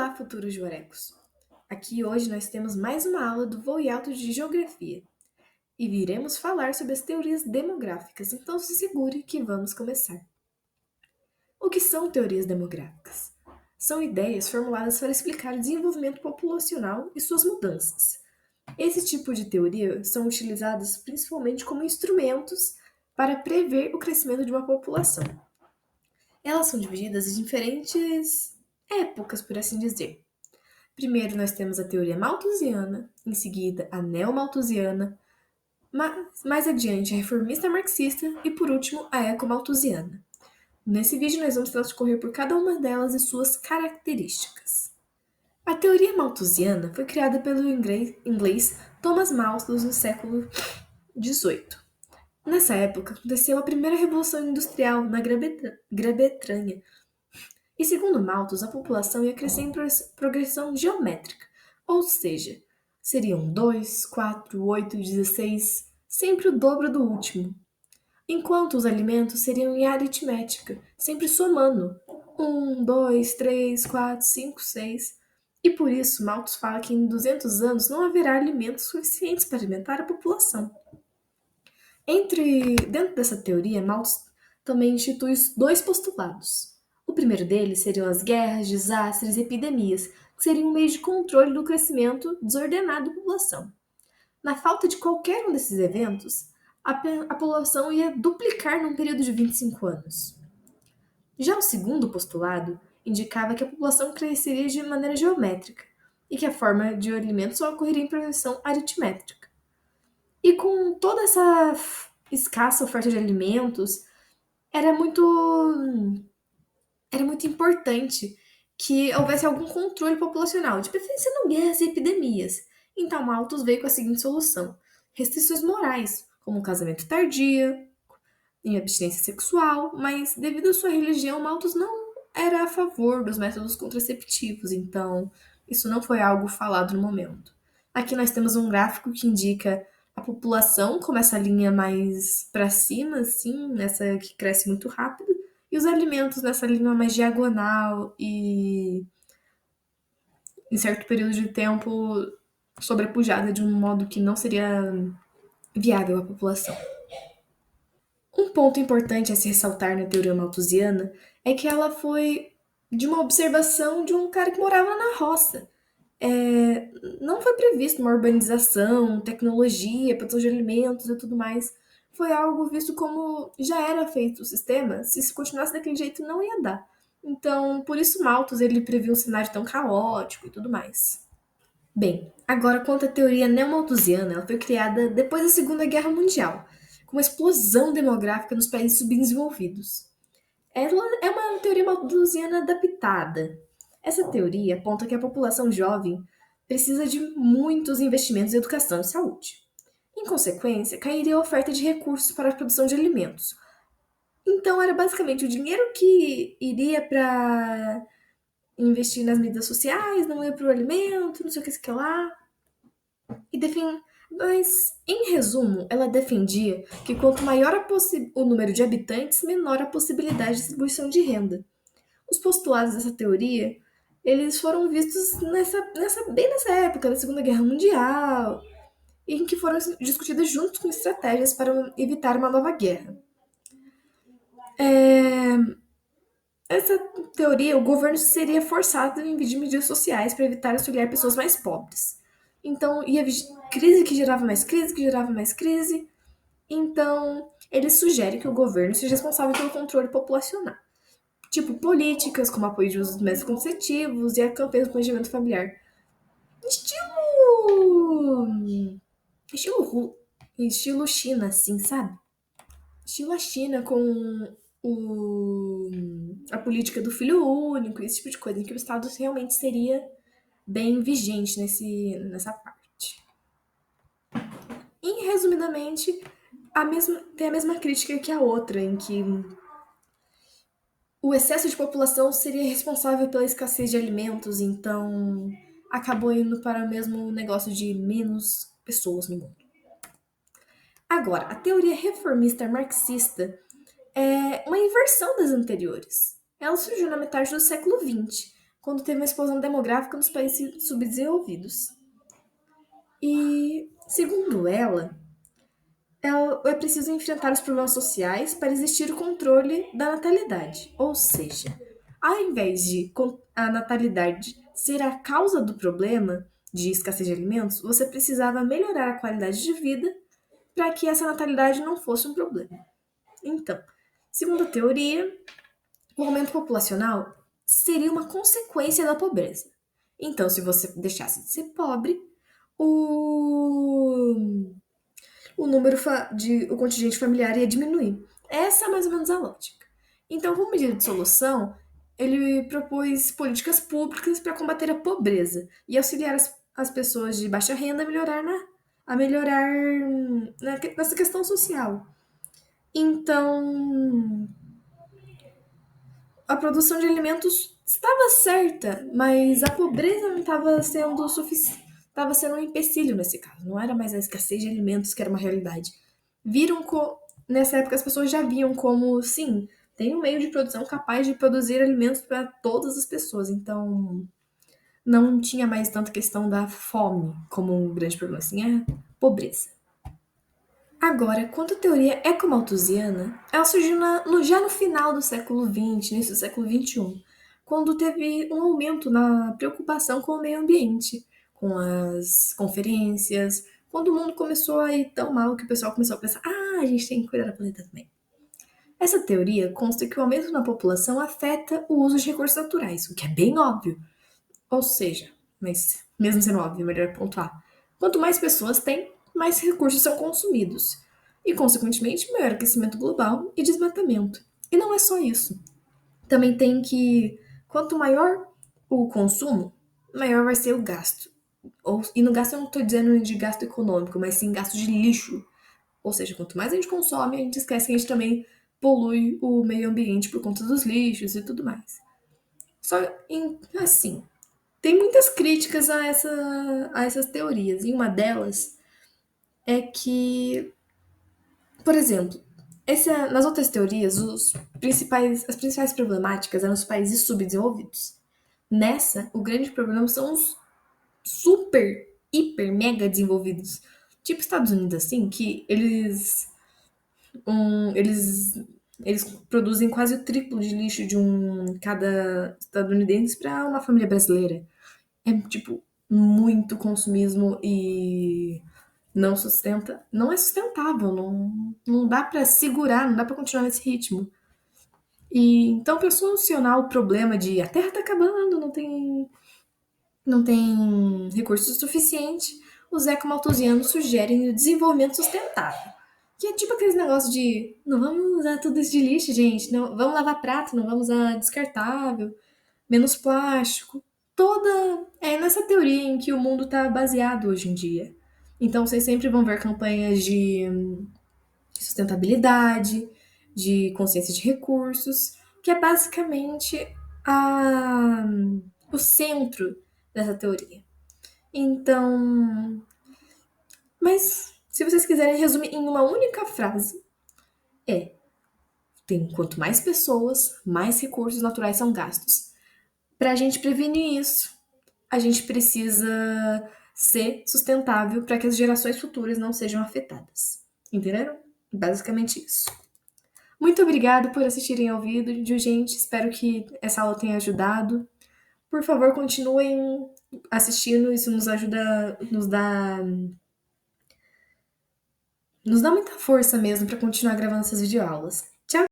Olá, futuros jorecos! Aqui hoje nós temos mais uma aula do Voo Alto de Geografia e viremos falar sobre as teorias demográficas, então se segure que vamos começar. O que são teorias demográficas? São ideias formuladas para explicar o desenvolvimento populacional e suas mudanças. Esse tipo de teoria são utilizadas principalmente como instrumentos para prever o crescimento de uma população. Elas são divididas em diferentes épocas, por assim dizer. Primeiro nós temos a teoria malthusiana, em seguida a neomalthusiana, mais adiante a reformista marxista e por último a ecomalthusiana. Nesse vídeo nós vamos transcorrer por cada uma delas e suas características. A teoria malthusiana foi criada pelo inglês Thomas Malthus no século XVIII. Nessa época aconteceu a primeira revolução industrial na Grã-Bretanha, e segundo Malthus, a população ia crescer em progressão geométrica, ou seja, seriam 2, 4, 8, 16, sempre o dobro do último. Enquanto os alimentos seriam em aritmética, sempre somando 1, 2, 3, 4, 5, 6. E por isso Malthus fala que em 200 anos não haverá alimentos suficientes para alimentar a população. Dentro dessa teoria, Malthus também institui dois postulados. O primeiro deles seriam as guerras, desastres e epidemias, que seriam um meio de controle do crescimento desordenado da população. Na falta de qualquer um desses eventos, a população ia duplicar num período de 25 anos. Já o segundo postulado indicava que a população cresceria de maneira geométrica e que a forma de alimento só ocorreria em progressão aritmétrica. E com toda essa escassa oferta de alimentos, era muito importante que houvesse algum controle populacional, de preferência não guerras e epidemias. Então Malthus veio com a seguinte solução: restrições morais, como o casamento tardio, e abstinência sexual, mas devido à sua religião, Malthus não era a favor dos métodos contraceptivos, então isso não foi algo falado no momento. Aqui nós temos um gráfico que indica a população, como essa linha mais para cima, assim, nessa que cresce muito rápido, e os alimentos nessa linha mais diagonal e em certo período de tempo sobrepujada de um modo que não seria viável à população. Um ponto importante a se ressaltar na teoria malthusiana é que ela foi de uma observação de um cara que morava na roça. Não foi previsto uma urbanização, tecnologia, produção de alimentos e tudo mais. Foi algo visto como já era feito o sistema, se continuasse daquele jeito não ia dar. Então, por isso Malthus ele previu um cenário tão caótico e tudo mais. Bem, agora quanto à teoria neomalthusiana, ela foi criada depois da Segunda Guerra Mundial, com uma explosão demográfica nos países subdesenvolvidos. Ela é uma teoria malthusiana adaptada. Essa teoria aponta que a população jovem precisa de muitos investimentos em educação e saúde. Em consequência, cairia a oferta de recursos para a produção de alimentos. Então, era basicamente o dinheiro que iria para investir nas mídias sociais, não ia para o alimento, não sei o que lá. Mas, em resumo, ela defendia que quanto maior o número de habitantes, menor a possibilidade de distribuição de renda. Os postulados dessa teoria, eles foram vistos bem nessa época da Segunda Guerra Mundial, em que foram discutidas junto com estratégias para evitar uma nova guerra. Essa teoria, o governo seria forçado a investir medidas sociais para evitar auxiliar pessoas mais pobres. Então, ia crise que gerava mais crise, que gerava mais crise. Então, ele sugere que o governo seja responsável pelo controle populacional. Tipo, políticas como apoio de uso de métodos contraceptivos e a campanha do planejamento familiar. Estilo China, assim, sabe? Estilo a China com a política do filho único, esse tipo de coisa, em que o Estado realmente seria bem vigente nessa parte. E, resumidamente, tem a mesma crítica que a outra, em que o excesso de população seria responsável pela escassez de alimentos, então acabou indo para o mesmo negócio de menos pessoas no mundo. Agora, a teoria reformista marxista é uma inversão das anteriores. Ela surgiu na metade do século XX, quando teve uma explosão demográfica nos países subdesenvolvidos. E, segundo ela, é preciso enfrentar os problemas sociais para existir o controle da natalidade. Ou seja, ao invés de a natalidade ser a causa do problema de escassez de alimentos, você precisava melhorar a qualidade de vida para que essa natalidade não fosse um problema. Então, segundo a teoria, o aumento populacional seria uma consequência da pobreza. Então, se você deixasse de ser pobre, o o contingente familiar ia diminuir. Essa é mais ou menos a lógica. Então, como medida de solução, ele propôs políticas públicas para combater a pobreza e auxiliar as pessoas de baixa renda a melhorar nessa questão social. Então, a produção de alimentos estava certa, mas a pobreza não estava sendo suficiente. Estava sendo um empecilho nesse caso. Não era mais a escassez de alimentos que era uma realidade. Nessa época as pessoas já viam como, sim, tem um meio de produção capaz de produzir alimentos para todas as pessoas. Então, não tinha mais tanta questão da fome como um grande problema, assim, é pobreza. Agora, quanto à teoria ecomalthusiana, ela surgiu já no final do século XX, início do século XXI, quando teve um aumento na preocupação com o meio ambiente, com as conferências, quando o mundo começou a ir tão mal que o pessoal começou a pensar, a gente tem que cuidar da planeta também. Essa teoria consta que o aumento na população afeta o uso de recursos naturais, o que é bem óbvio. Ou seja, mas mesmo sendo óbvio, melhor pontuar. Quanto mais pessoas tem, mais recursos são consumidos. E, consequentemente, maior aquecimento global e desmatamento. E não é só isso. Também tem que, quanto maior o consumo, maior vai ser o gasto. E no gasto eu não estou dizendo de gasto econômico, mas sim gasto de lixo. Ou seja, quanto mais a gente consome, a gente esquece que a gente também polui o meio ambiente por conta dos lixos e tudo mais. Assim, tem muitas críticas a essas teorias, e uma delas é que, por exemplo, nas outras teorias, as principais problemáticas eram os países subdesenvolvidos. Nessa, o grande problema são os super, hiper, mega desenvolvidos. Tipo Estados Unidos, assim, que eles produzem quase o triplo de lixo de cada estadunidense para uma família brasileira. É, tipo, muito consumismo e não é sustentável, não dá pra segurar, não dá pra continuar nesse ritmo. E então, para solucionar o problema de a Terra tá acabando, não tem recurso suficiente, os ecomalthusianos sugerem o desenvolvimento sustentável. Que é tipo aqueles negócios de não vamos usar tudo isso de lixo, gente, não, vamos lavar prato, não vamos usar descartável, menos plástico. É nessa teoria em que o mundo está baseado hoje em dia. Então vocês sempre vão ver campanhas de sustentabilidade, de consciência de recursos, que é basicamente a, o centro dessa teoria. Então, mas se vocês quiserem resumir em uma única frase, quanto mais pessoas, mais recursos naturais são gastos. Para a gente prevenir isso, a gente precisa ser sustentável para que as gerações futuras não sejam afetadas. Entenderam? Basicamente isso. Muito obrigada por assistirem ao vídeo, gente. Espero que essa aula tenha ajudado. Por favor, continuem assistindo. Isso nos ajuda, nos dá muita força mesmo para continuar gravando essas videoaulas.